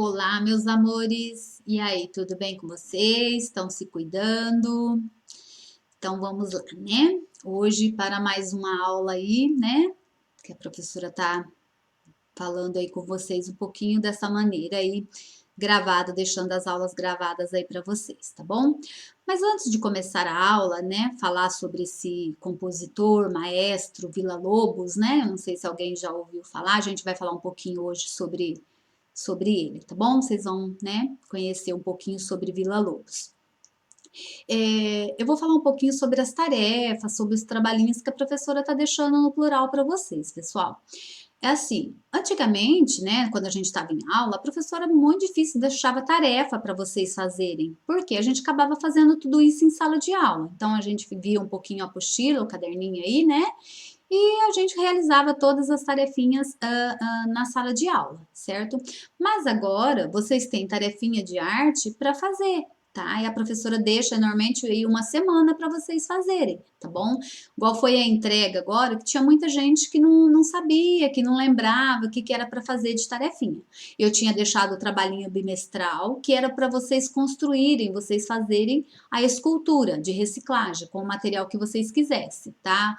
Olá, meus amores. E aí, tudo bem com vocês? Estão se cuidando? Então vamos lá, né? Hoje para mais uma aula aí, né? Que a professora tá falando aí com vocês um pouquinho dessa maneira aí gravada, deixando as aulas gravadas aí para vocês, tá bom? Mas antes de começar a aula, né, falar sobre esse compositor, maestro Villa-Lobos, né? Eu não sei se alguém já ouviu falar, a gente vai falar um pouquinho hoje sobre ele, tá bom? Vocês vão, né, conhecer um pouquinho sobre Villa-Lobos. Eu vou falar um pouquinho sobre as tarefas, sobre os trabalhinhos que a professora tá deixando no plural para vocês, pessoal. É assim, antigamente, né, quando a gente estava em aula, a professora muito difícil deixava tarefa para vocês fazerem, porque a gente acabava fazendo tudo isso em sala de aula. Então a gente via um pouquinho a apostila, o caderninho aí, né? E a gente realizava todas as tarefinhas na sala de aula, certo? Mas agora vocês têm tarefinha de arte para fazer, tá? E a professora deixa normalmente aí uma semana para vocês fazerem, tá bom? Igual foi a entrega agora, que tinha muita gente que não sabia, que não lembrava o que era para fazer de tarefinha. Eu tinha deixado o trabalhinho bimestral, que era para vocês construírem, vocês fazerem a escultura de reciclagem com o material que vocês quisessem, tá?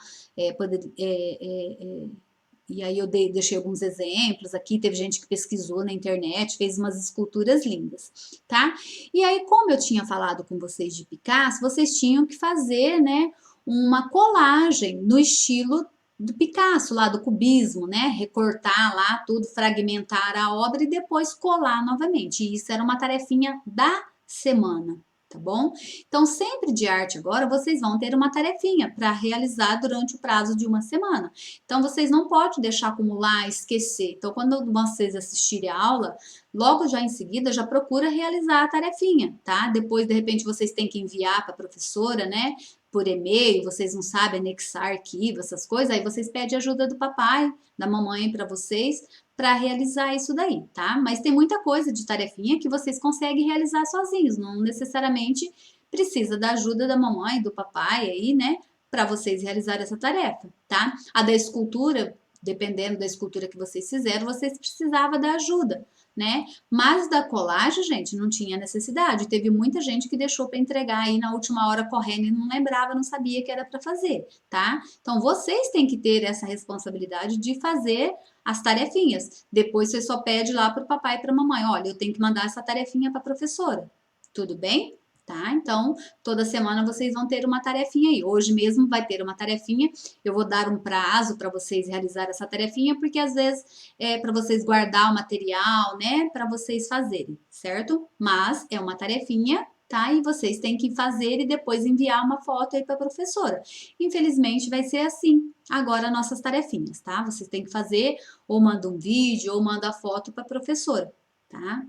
E aí eu deixei alguns exemplos aqui, teve gente que pesquisou na internet, fez umas esculturas lindas, tá? E aí, como eu tinha falado com vocês de Picasso, vocês tinham que fazer, né, uma colagem no estilo do Picasso, lá do cubismo, né? Recortar lá tudo, fragmentar a obra e depois colar novamente. E isso era uma tarefinha da semana, tá bom? Então, sempre de arte agora, vocês vão ter uma tarefinha para realizar durante o prazo de uma semana. Então, vocês não podem deixar acumular, esquecer. Então, quando vocês assistirem a aula, logo já em seguida, já procura realizar a tarefinha, tá? Depois, de repente, vocês têm que enviar para a professora, né? Por e-mail, vocês não sabem anexar arquivo, essas coisas, aí vocês pedem ajuda do papai, da mamãe para vocês, para realizar isso daí, tá? Mas tem muita coisa de tarefinha que vocês conseguem realizar sozinhos, não necessariamente precisa da ajuda da mamãe, do papai aí, né? Para vocês realizarem essa tarefa, tá? A da escultura, dependendo da escultura que vocês fizeram, vocês precisavam da ajuda, né? Mas da colagem, gente, não tinha necessidade. Teve muita gente que deixou para entregar aí na última hora correndo e não lembrava, não sabia que era para fazer, tá? Então vocês têm que ter essa responsabilidade de fazer as tarefinhas. Depois você só pede lá para o papai e para a mamãe, olha, eu tenho que mandar essa tarefinha para a professora. Tudo bem? Tá? Então, toda semana vocês vão ter uma tarefinha aí. Hoje mesmo vai ter uma tarefinha. Eu vou dar um prazo para vocês realizar essa tarefinha, porque às vezes é para vocês guardar o material, né? Para vocês fazerem, certo? Mas é uma tarefinha, tá? E vocês têm que fazer e depois enviar uma foto aí para a professora. Infelizmente vai ser assim agora nossas tarefinhas, tá? Vocês têm que fazer, ou manda um vídeo, ou manda a foto para a professora, tá?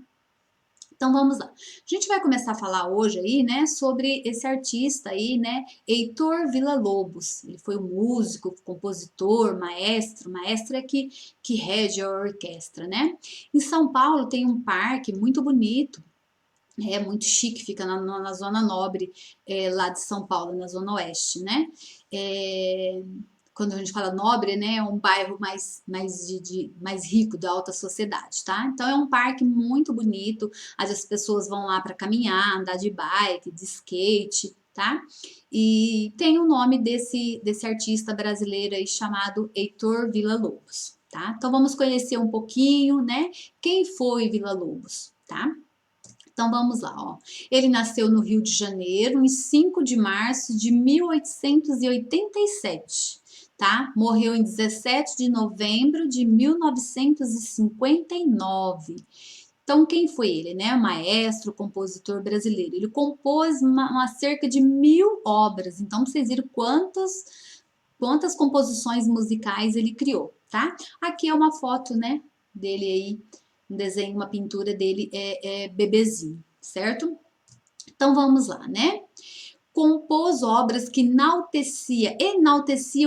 Então vamos lá. A gente vai começar a falar hoje aí, né, sobre esse artista aí, né, Heitor Villa-Lobos. Ele foi um músico, compositor, maestro. Maestro é que rege a orquestra, né? Em São Paulo tem um parque muito bonito, é muito chique, fica na zona nobre lá de São Paulo, na zona oeste, né? É, quando a gente fala nobre, né, é um bairro mais rico, da alta sociedade, tá? Então é um parque muito bonito, as pessoas vão lá para caminhar, andar de bike, de skate, tá? E tem o nome desse artista brasileiro aí chamado Heitor Villa-Lobos, tá? Então vamos conhecer um pouquinho, né? Quem foi Villa-Lobos, tá? Então vamos lá, ó. Ele nasceu no Rio de Janeiro em 5 de março de 1887, tá? Morreu em 17 de novembro de 1959. Então, quem foi ele, né? Maestro, compositor brasileiro. Ele compôs uma cerca de 1000 obras. Então, vocês viram quantas composições musicais ele criou, tá? Aqui é uma foto, né, dele aí, um desenho, uma pintura dele bebezinho, certo? Então vamos lá, né? Compôs obras que enaltecia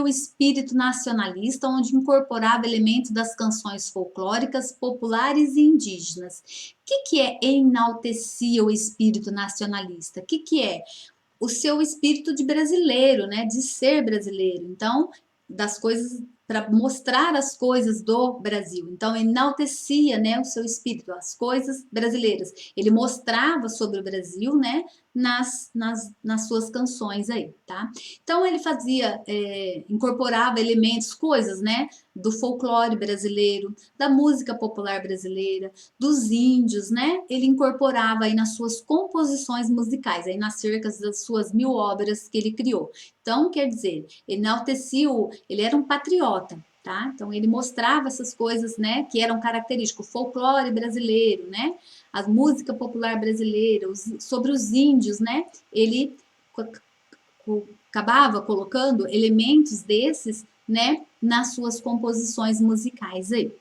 o espírito nacionalista, onde incorporava elementos das canções folclóricas, populares e indígenas. O que é enaltecia o espírito nacionalista? O que é? O seu espírito de brasileiro, né? De ser brasileiro. Então, das coisas para mostrar as coisas do Brasil. Então, enaltecia, né, o seu espírito, as coisas brasileiras. Ele mostrava sobre o Brasil, né, nas suas canções aí, tá? Então, ele fazia, incorporava elementos, coisas, né, do folclore brasileiro, da música popular brasileira, dos índios, né? Ele incorporava aí nas suas composições musicais, aí nas cerca das suas 1000 obras que ele criou. Então, quer dizer, enaltecia, ele era um patriota, tá? Então, ele mostrava essas coisas, né, que eram características, o folclore brasileiro, né? A música popular brasileira, sobre os índios, né? Ele acabava colocando elementos desses, né, nas suas composições musicais aí.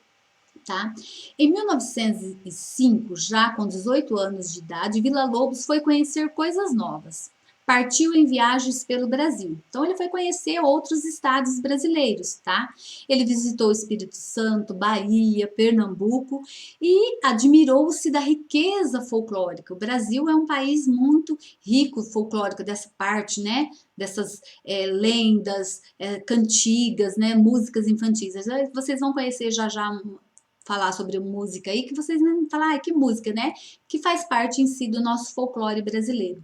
Tá? Em 1905, já com 18 anos de idade, Villa-Lobos foi conhecer coisas novas. Partiu em viagens pelo Brasil. Então, ele foi conhecer outros estados brasileiros, tá? Ele visitou o Espírito Santo, Bahia, Pernambuco e admirou-se da riqueza folclórica. O Brasil é um país muito rico folclórico, dessa parte, né? Dessas lendas, cantigas, né? Músicas infantis. Vocês vão conhecer já falar sobre música aí, que vocês vão falar, que música, né? Que faz parte em si do nosso folclore brasileiro.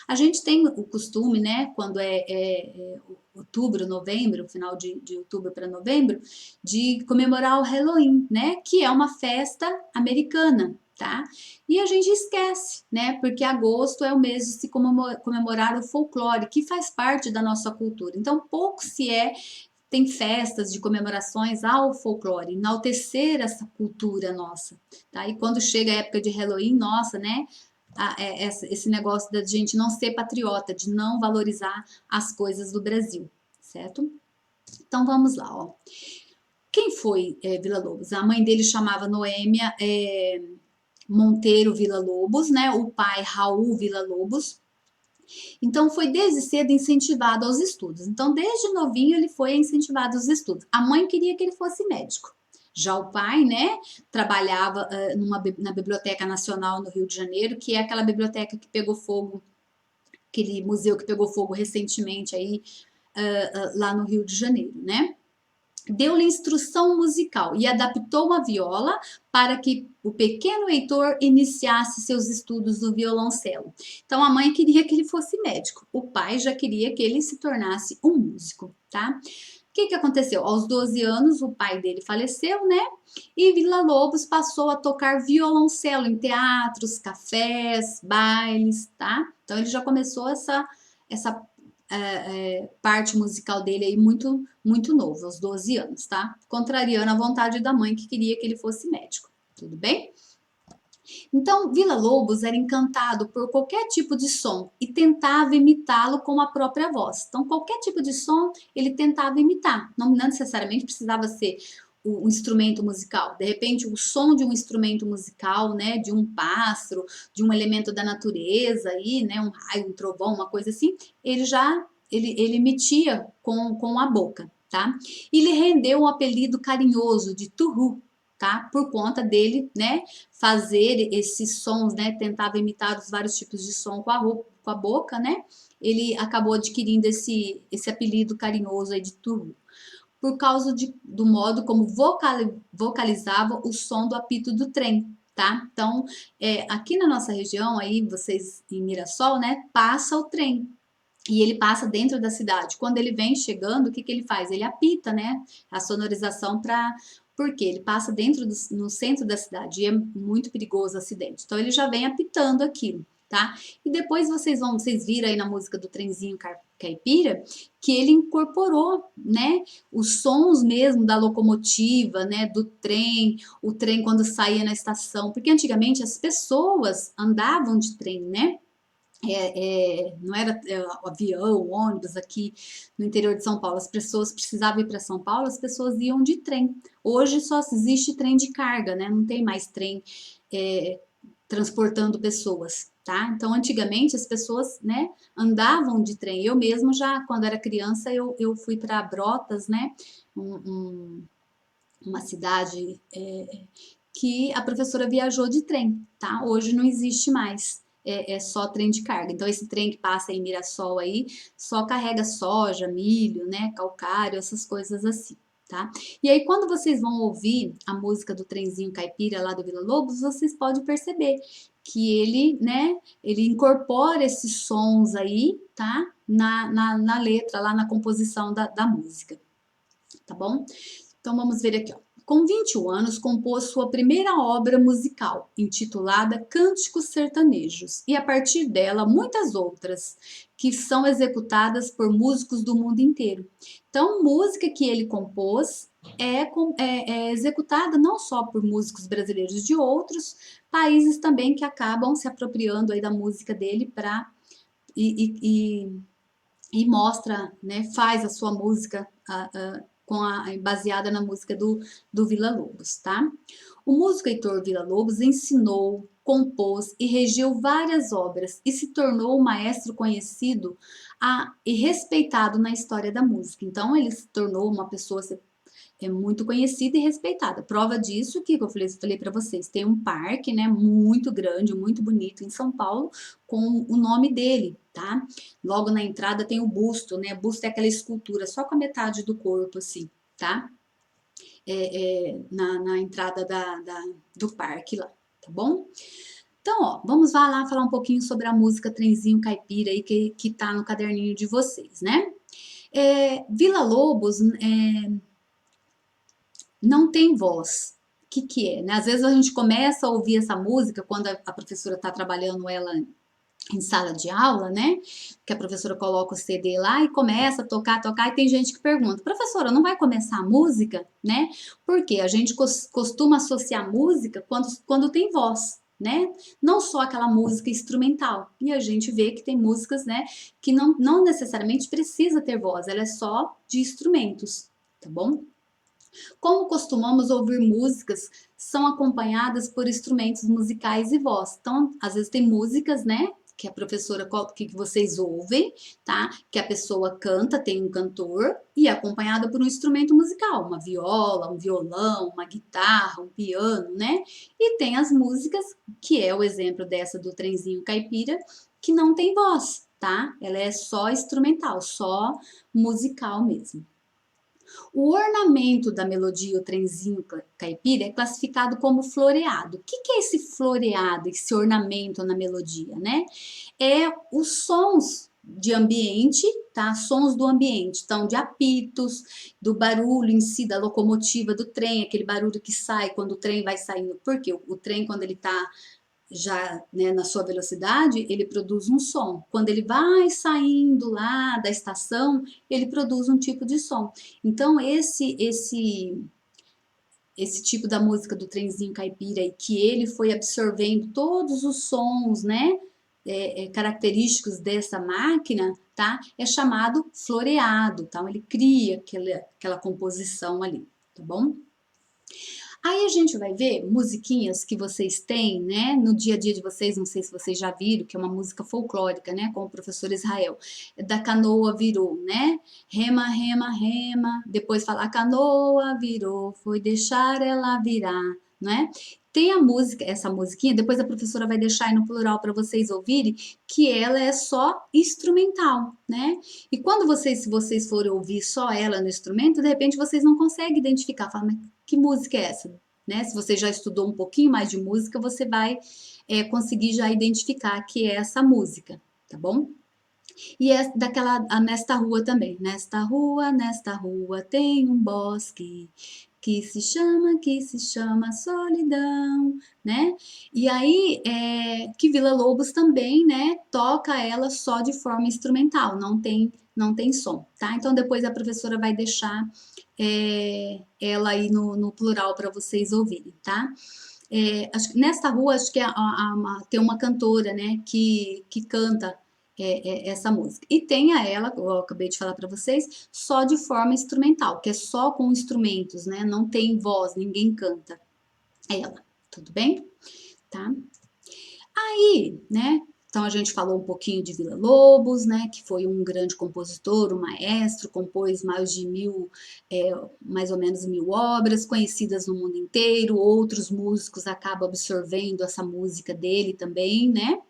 A gente tem o costume, né, quando é outubro, novembro, final de outubro para novembro, de comemorar o Halloween, né, que é uma festa americana, tá? E a gente esquece, né, porque agosto é o mês de se comemorar o folclore, que faz parte da nossa cultura. Então, pouco tem festas de comemorações ao folclore, enaltecer essa cultura nossa, tá? E quando chega a época de Halloween, nossa, né? Esse negócio da gente não ser patriota, de não valorizar as coisas do Brasil, certo? Então vamos lá, ó. Quem foi Villa-Lobos? A mãe dele chamava Noêmia Monteiro Villa-Lobos, né? O pai Raul Villa-Lobos. Então foi desde cedo incentivado aos estudos. Então desde novinho ele foi incentivado aos estudos. A mãe queria que ele fosse médico. Já o pai, né, trabalhava na Biblioteca Nacional no Rio de Janeiro, que é aquela biblioteca que pegou fogo, aquele museu que pegou fogo recentemente aí lá no Rio de Janeiro, né? Deu-lhe instrução musical e adaptou uma viola para que o pequeno Heitor iniciasse seus estudos no violoncelo. Então a mãe queria que ele fosse médico, o pai já queria que ele se tornasse um músico, tá? O que aconteceu? Aos 12 anos, o pai dele faleceu, né? E Villa-Lobos passou a tocar violoncelo em teatros, cafés, bailes, tá? Então ele já começou essa parte musical dele aí muito novo, aos 12 anos, tá? Contrariando a vontade da mãe que queria que ele fosse médico, tudo bem? Então, Villa-Lobos era encantado por qualquer tipo de som e tentava imitá-lo com a própria voz. Então, qualquer tipo de som ele tentava imitar, não necessariamente precisava ser o instrumento musical. De repente, o som de um instrumento musical, né, de um pássaro, de um elemento da natureza aí, né, um raio, um trovão, uma coisa assim, ele emitia com a boca, tá? E lhe rendeu um apelido carinhoso de Turru, tá? Por conta dele, né, fazer esses sons, né, tentava imitar os vários tipos de som com a boca, né? Ele acabou adquirindo esse apelido carinhoso aí de Turru, por causa do modo como vocalizava o som do apito do trem, tá? Então, aqui na nossa região, aí vocês em Mirassol, né, passa o trem. E ele passa dentro da cidade. Quando ele vem chegando, o que ele faz? Ele apita, né? A sonorização para. Porque ele passa no centro da cidade e é muito perigoso o acidente. Então ele já vem apitando aquilo, tá? E depois vocês viram aí na música do Trenzinho Caipira que ele incorporou, né, os sons mesmo da locomotiva, né, do trem, o trem quando saía na estação, porque antigamente as pessoas andavam de trem, né? Não era o avião, o ônibus aqui no interior de São Paulo. As pessoas precisavam ir para São Paulo, as pessoas iam de trem. Hoje só existe trem de carga, né? Não tem mais trem transportando pessoas, tá? Então, antigamente as pessoas, né, andavam de trem. Eu mesmo já, quando era criança, eu fui para Brotas, né? Uma cidade que a professora viajou de trem, tá? Hoje não existe mais. É só trem de carga. Então, esse trem que passa em Mirassol aí só carrega soja, milho, né, calcário, essas coisas assim, tá? E aí, quando vocês vão ouvir a música do Trenzinho Caipira lá do Vila Lobos, vocês podem perceber que ele, né, ele incorpora esses sons aí, tá? Na letra, lá na composição da música, tá bom? Então, vamos ver aqui, ó. Com 21 anos, compôs sua primeira obra musical, intitulada Cânticos Sertanejos, e a partir dela, muitas outras, que são executadas por músicos do mundo inteiro. Então, música que ele compôs é executada não só por músicos brasileiros de outros países também que acabam se apropriando aí da música dele para e, e mostra, né, faz a sua música baseada na música do Vila Lobos, tá? O músico Heitor Villa-Lobos ensinou, compôs e regeu várias obras e se tornou um maestro conhecido e respeitado na história da música. Então, ele se tornou uma pessoa muito conhecida e respeitada. Prova disso que eu falei para vocês, tem um parque, né, muito grande, muito bonito em São Paulo, com o nome dele, tá? Logo na entrada tem o busto, né? Busto é aquela escultura só com a metade do corpo, assim, tá? Na entrada do parque lá, tá bom? Então, ó, vamos lá falar um pouquinho sobre a música Trenzinho Caipira aí que tá no caderninho de vocês, né? Vila Lobos não tem voz. O que é, né? Às vezes a gente começa a ouvir essa música quando a professora está trabalhando ela em sala de aula, né? Que a professora coloca o CD lá e começa a tocar, e tem gente que pergunta, professora, não vai começar a música, né? Porque a gente costuma associar música quando tem voz, né? Não só aquela música instrumental. E a gente vê que tem músicas, né, que não necessariamente precisa ter voz, ela é só de instrumentos, tá bom? Como costumamos ouvir músicas, são acompanhadas por instrumentos musicais e voz. Então, às vezes tem músicas, né, que a professora, que vocês ouvem, tá? Que a pessoa canta, tem um cantor, e é acompanhada por um instrumento musical, uma viola, um violão, uma guitarra, um piano, né? E tem as músicas, que é o exemplo dessa do Trenzinho Caipira, que não tem voz, tá? Ela é só instrumental, só musical mesmo. O ornamento da melodia, o trenzinho caipira, é classificado como floreado. O que é esse floreado, esse ornamento na melodia, né? É os sons de ambiente, tá? Sons do ambiente, então de apitos, do barulho em si, da locomotiva do trem, aquele barulho que sai quando o trem vai saindo, porque o trem, quando ele tá já, né, na sua velocidade, ele produz um som. Quando ele vai saindo lá da estação, ele produz um tipo de som. Então, esse tipo da música do Trenzinho Caipira, e que ele foi absorvendo todos os sons, né, característicos dessa máquina, tá? É chamado floreado, então ele cria aquela composição ali, tá bom? Aí a gente vai ver musiquinhas que vocês têm, né, no dia a dia de vocês, não sei se vocês já viram, que é uma música folclórica, né, com o professor Israel. Da canoa virou, né? Rema, rema, rema. Depois fala a canoa virou, foi deixar ela virar, né? Tem a música, essa musiquinha, depois a professora vai deixar aí no plural para vocês ouvirem, que ela é só instrumental, né? E quando se vocês forem ouvir só ela no instrumento, de repente vocês não conseguem identificar, falam, mas que música é essa? Né? Se você já estudou um pouquinho mais de música, você vai conseguir já identificar que é essa música, tá bom? E é daquela Nesta Rua também. Nesta rua tem um bosque que se chama solidão, né? E aí, que Vila Lobos também, né, toca ela só de forma instrumental, não tem som, tá? Então depois a professora vai deixar ela aí no plural para vocês ouvirem, tá? Nesta rua, acho que tem uma cantora, né, que canta essa música. E tem ela, eu acabei de falar para vocês, só de forma instrumental, que é só com instrumentos, né? Não tem voz, ninguém canta ela, tudo bem? Tá? Aí, né? Então a gente falou um pouquinho de Vila Lobos, né? Que foi um grande compositor, um maestro, compôs mais ou menos 1000 obras, conhecidas no mundo inteiro. Outros músicos acabam absorvendo essa música dele também, né?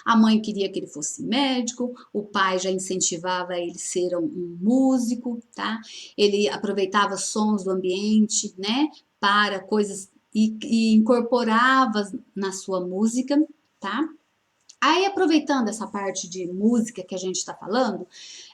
A mãe queria que ele fosse médico, o pai já incentivava ele a ser um músico, tá? Ele aproveitava sons do ambiente, né, para coisas e incorporava na sua música, tá? Aí, aproveitando essa parte de música que a gente está falando,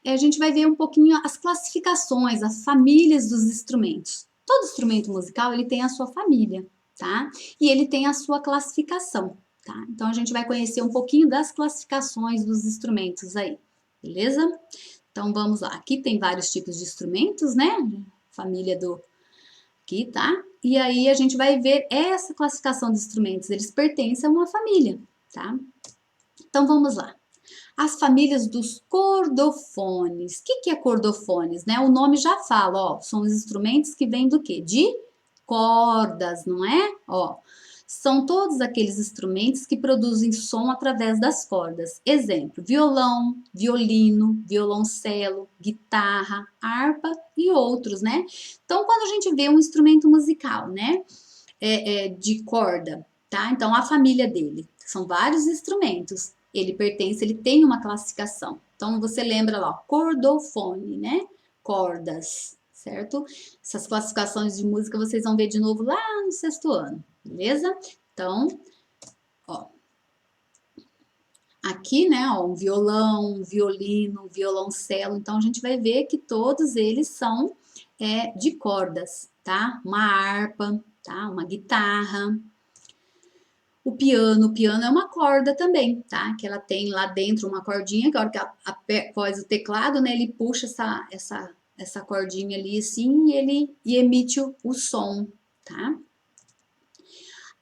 a gente vai ver um pouquinho as classificações, as famílias dos instrumentos. Todo instrumento musical, ele tem a sua família, tá? E ele tem a sua classificação, tá? Então, a gente vai conhecer um pouquinho das classificações dos instrumentos aí, beleza? Então, vamos lá. Aqui tem vários tipos de instrumentos, né? Família do... Aqui, tá? E aí, a gente vai ver essa classificação de instrumentos. Eles pertencem a uma família, tá? Então, vamos lá. As famílias dos cordofones. O que é cordofones, né? O nome já fala, ó, são os instrumentos que vêm do quê? De cordas, não é? Ó, são todos aqueles instrumentos que produzem som através das cordas. Exemplo, violão, violino, violoncelo, guitarra, harpa e outros, né? Então, quando a gente vê um instrumento musical, né, de corda, tá? Então, a família dele, são vários instrumentos. Ele tem uma classificação. Então, você lembra lá, ó, cordofone, né? Cordas, certo? Essas classificações de música vocês vão ver de novo lá no 6º ano, beleza? Então, ó, aqui, né, ó, um violão, um violino, um violoncelo. Então, a gente vai ver que todos eles são de cordas, tá? Uma harpa, tá? Uma guitarra. O piano é uma corda também, tá? Que ela tem lá dentro uma cordinha, que a hora que após o teclado, né, ele puxa essa cordinha ali assim e emite o som, tá?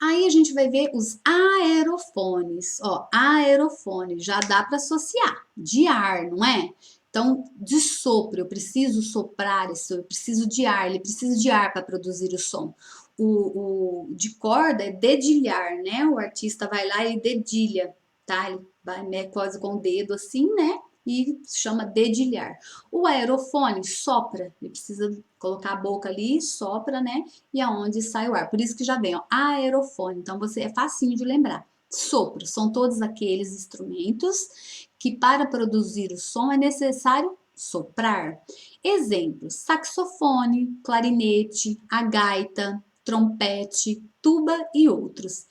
Aí a gente vai ver os aerofones. Ó, aerofone, já dá para associar, de ar, não é? Então, de sopro, eu preciso soprar isso, eu preciso de ar, ele precisa de ar para produzir o som. O de corda é dedilhar, né? O artista vai lá e dedilha, tá? Ele vai, né, quase com o dedo assim, né? E chama dedilhar. O aerofone sopra, ele precisa colocar a boca ali, sopra, né? E aonde sai o ar. Por isso que já vem, ó, aerofone. Então, você é facinho de lembrar. Sopro, são todos aqueles instrumentos que para produzir o som é necessário soprar. Exemplos: saxofone, clarinete, a gaita, trompete, tuba e outros.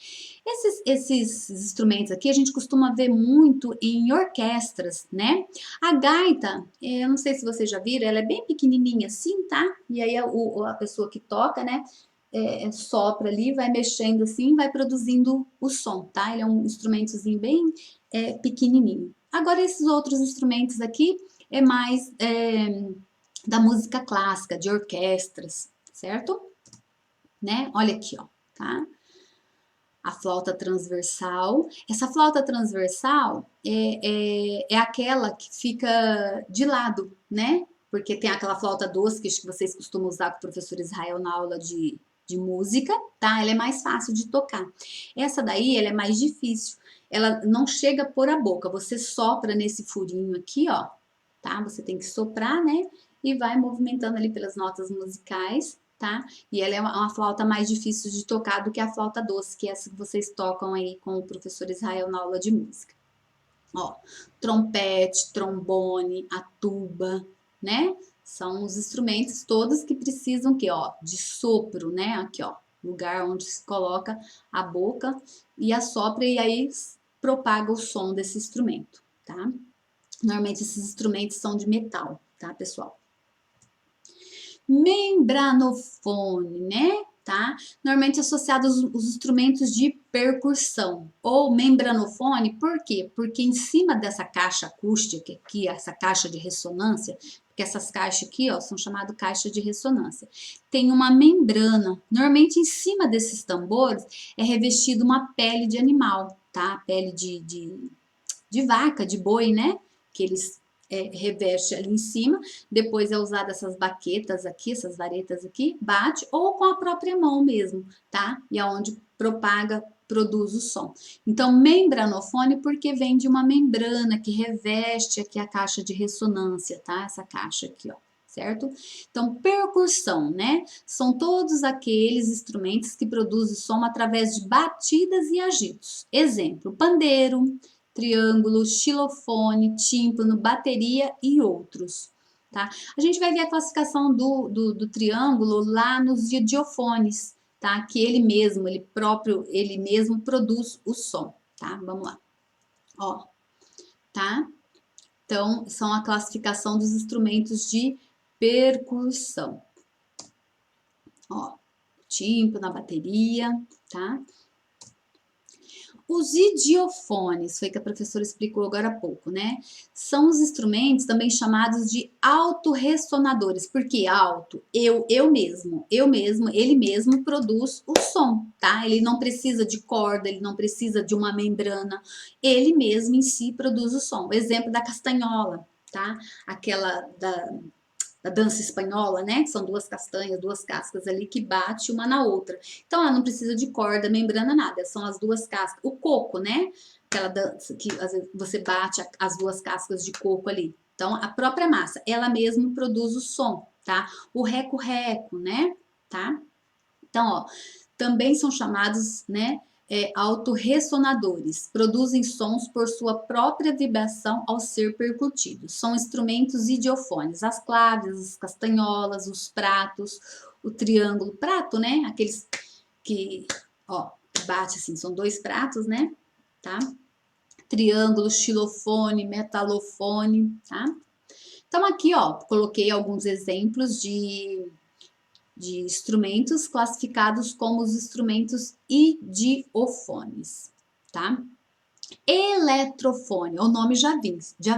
Esses instrumentos aqui a gente costuma ver muito em orquestras, né? A gaita, eu não sei se vocês já viram, ela é bem pequenininha assim, tá? E aí a pessoa que toca, né, sopra ali, vai mexendo assim, vai produzindo o som, tá? Ele é um instrumentozinho bem pequenininho. Agora, esses outros instrumentos aqui é mais da música clássica, de orquestras, certo? Né? Olha aqui, ó, tá? A flauta transversal. Essa flauta transversal é aquela que fica de lado, né? Porque tem aquela flauta doce que vocês costumam usar com o professor Israel na aula de música, tá? Ela é mais fácil de tocar. Essa daí, ela é mais difícil. Ela não chega por a boca, você sopra nesse furinho aqui, ó, tá? Você tem que soprar, né? E vai movimentando ali pelas notas musicais, tá? E ela é uma flauta mais difícil de tocar do que a flauta doce, que é essa que vocês tocam aí com o professor Israel na aula de música. Ó, trompete, trombone, a tuba, né? São os instrumentos todos que precisam que, ó, de sopro, né? Aqui, ó, lugar onde se coloca a boca e assopra e aí propaga o som desse instrumento, tá? Normalmente esses instrumentos são de metal, tá, pessoal? Membranofone, né? Tá? Normalmente associados os instrumentos de percussão ou membranofone, por quê? Porque em cima dessa caixa acústica aqui, essa caixa de ressonância, porque essas caixas aqui, ó, são chamadas caixa de ressonância, tem uma membrana. Normalmente em cima desses tambores é revestido uma pele de animal, tá? Pele de vaca, de boi, né? Que eles reveste ali em cima, depois é usada essas baquetas aqui, essas varetas aqui, bate, ou com a própria mão mesmo, tá? E aonde propaga, produz o som. Então, membranofone porque vem de uma membrana que reveste aqui a caixa de ressonância, tá? Essa caixa aqui, ó, certo? Então, percussão, né? São todos aqueles instrumentos que produzem som através de batidas e agitos. Exemplo, pandeiro, triângulo, xilofone, tímpano, bateria e outros, tá? A gente vai ver a classificação do triângulo lá nos idiofones, tá? Que ele mesmo produz o som, tá? Vamos lá, ó, tá? Então, são a classificação dos instrumentos de percussão. Ó, tímpano, a bateria, tá? Os idiofones, foi que a professora explicou agora há pouco, né? São os instrumentos também chamados de autorressonadores. Por que alto? Eu mesmo, ele mesmo produz o som, tá? Ele não precisa de corda, ele não precisa de uma membrana, ele mesmo em si produz o som. O exemplo da castanhola, tá? Aquela da dança espanhola, né? Que são duas castanhas, duas cascas ali que bate uma na outra. Então, ela não precisa de corda, membrana, nada. São as duas cascas. O coco, né? Aquela dança que às vezes você bate as duas cascas de coco ali. Então, a própria massa, ela mesma produz o som, tá? O reco-reco, né? Tá? Então, ó, também são chamados, né? Autorressonadores, produzem sons por sua própria vibração ao ser percutidos. São instrumentos idiofones, as claves, as castanholas, os pratos, o triângulo, prato, né? Aqueles que, ó, bate assim, são dois pratos, né? Tá? Triângulo, xilofone, metalofone, tá? Então aqui, ó, coloquei alguns exemplos de instrumentos classificados como os instrumentos idiofones, tá? Eletrofone, o nome já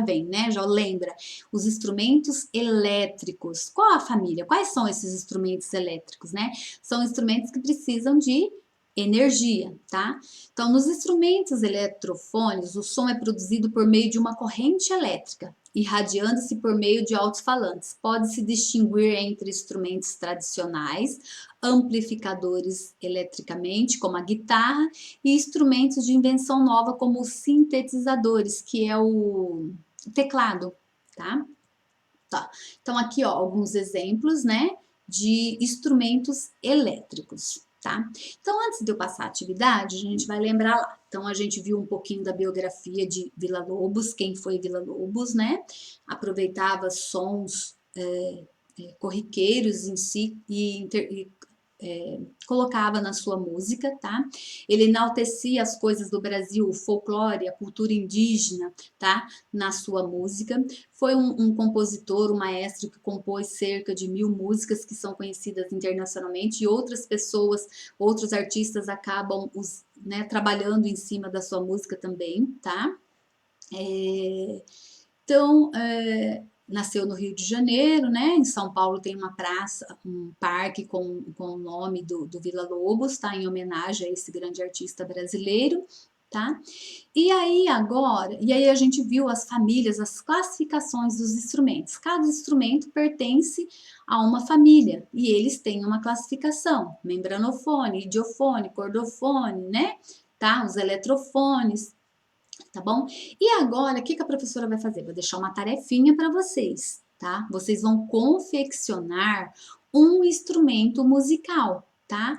vem, né? Já lembra. Os instrumentos elétricos. Qual a família? Quais são esses instrumentos elétricos, né? São instrumentos que precisam de energia, tá? Então, nos instrumentos eletrofones, o som é produzido por meio de uma corrente elétrica, irradiando-se por meio de alto-falantes. Pode-se distinguir entre instrumentos tradicionais, amplificadores eletricamente, como a guitarra, e instrumentos de invenção nova, como os sintetizadores, que é o teclado, tá? Tá. Então, aqui, ó, alguns exemplos, né, de instrumentos elétricos, tá? Então, antes de eu passar a atividade, a gente vai lembrar lá. Então, a gente viu um pouquinho da biografia de Villa-Lobos, quem foi Villa-Lobos, né? Aproveitava sons corriqueiros em si e colocava na sua música, tá? Ele enaltecia as coisas do Brasil, o folclore, a cultura indígena, tá? Na sua música. Foi um compositor, um maestro que compôs cerca de 1000 músicas que são conhecidas internacionalmente e outras pessoas, outros artistas acabam trabalhando em cima da sua música também, tá? Então, nasceu no Rio de Janeiro, né? Em São Paulo tem uma praça, um parque com o nome do Villa-Lobos, tá? Em homenagem a esse grande artista brasileiro, tá? E aí a gente viu as famílias, as classificações dos instrumentos. Cada instrumento pertence a uma família e eles têm uma classificação: membranofone, idiofone, cordofone, né? Tá? Os eletrofones. Tá bom? E agora, o que a professora vai fazer? Vou deixar uma tarefinha para vocês, tá? Vocês vão confeccionar um instrumento musical, tá?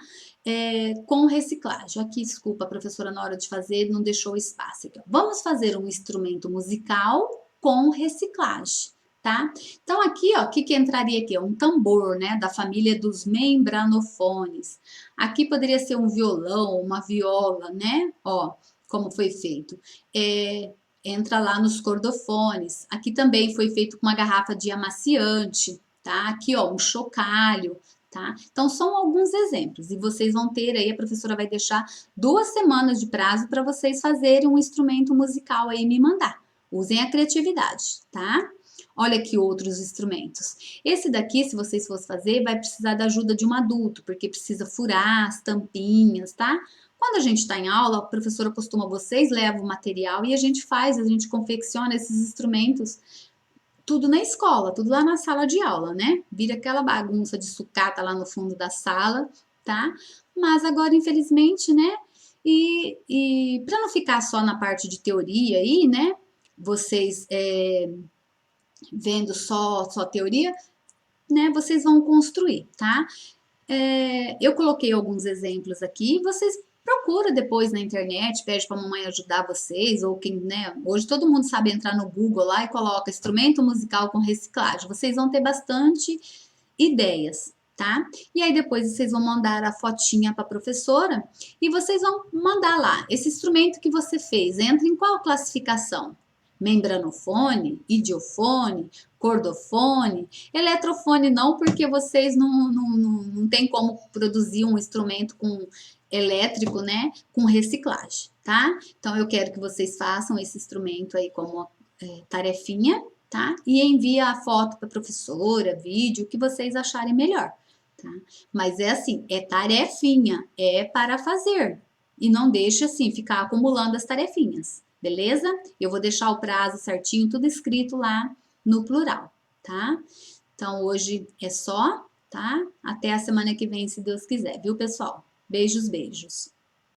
Com reciclagem. Aqui, desculpa, a professora, na hora de fazer, não deixou espaço. Aqui, ó. Vamos fazer um instrumento musical com reciclagem, tá? Então, aqui, ó, o que entraria aqui? Um tambor, né? Da família dos membranofones. Aqui poderia ser um violão, uma viola, né? Ó, como foi feito. Entra lá nos cordofones. Aqui também foi feito com uma garrafa de amaciante, tá? Aqui, ó, um chocalho, tá? Então, são alguns exemplos. E vocês vão ter aí, a professora vai deixar 2 semanas de prazo para vocês fazerem um instrumento musical aí e me mandar. Usem a criatividade, tá? Olha aqui outros instrumentos. Esse daqui, se vocês fossem fazer, vai precisar da ajuda de um adulto, porque precisa furar as tampinhas, tá? Quando a gente está em aula, a professora costuma, vocês levam o material e a gente confecciona esses instrumentos, tudo na escola, tudo lá na sala de aula, né? Vira aquela bagunça de sucata lá no fundo da sala, tá? Mas agora, infelizmente, né? E para não ficar só na parte de teoria aí, né? Vocês vendo só teoria, né, vocês vão construir, tá? Eu coloquei alguns exemplos aqui, vocês procuram depois na internet, pede para a mamãe ajudar vocês, ou quem, né? Hoje todo mundo sabe entrar no Google lá e coloca instrumento musical com reciclagem. Vocês vão ter bastante ideias, tá? E aí depois vocês vão mandar a fotinha para a professora e vocês vão mandar lá. Esse instrumento que você fez, entra em qual classificação? Membranofone, idiofone, cordofone, eletrofone não, porque vocês não tem como produzir um instrumento com elétrico, né, com reciclagem, tá? Então eu quero que vocês façam esse instrumento aí como tarefinha, tá? E envia a foto para a professora, vídeo, o que vocês acharem melhor, tá? Mas é assim, é tarefinha, é para fazer. E não deixa assim ficar acumulando as tarefinhas, beleza? Eu vou deixar o prazo certinho, tudo escrito lá no plural, tá? Então hoje é só, tá? Até a semana que vem, se Deus quiser, viu, pessoal? Beijos, beijos.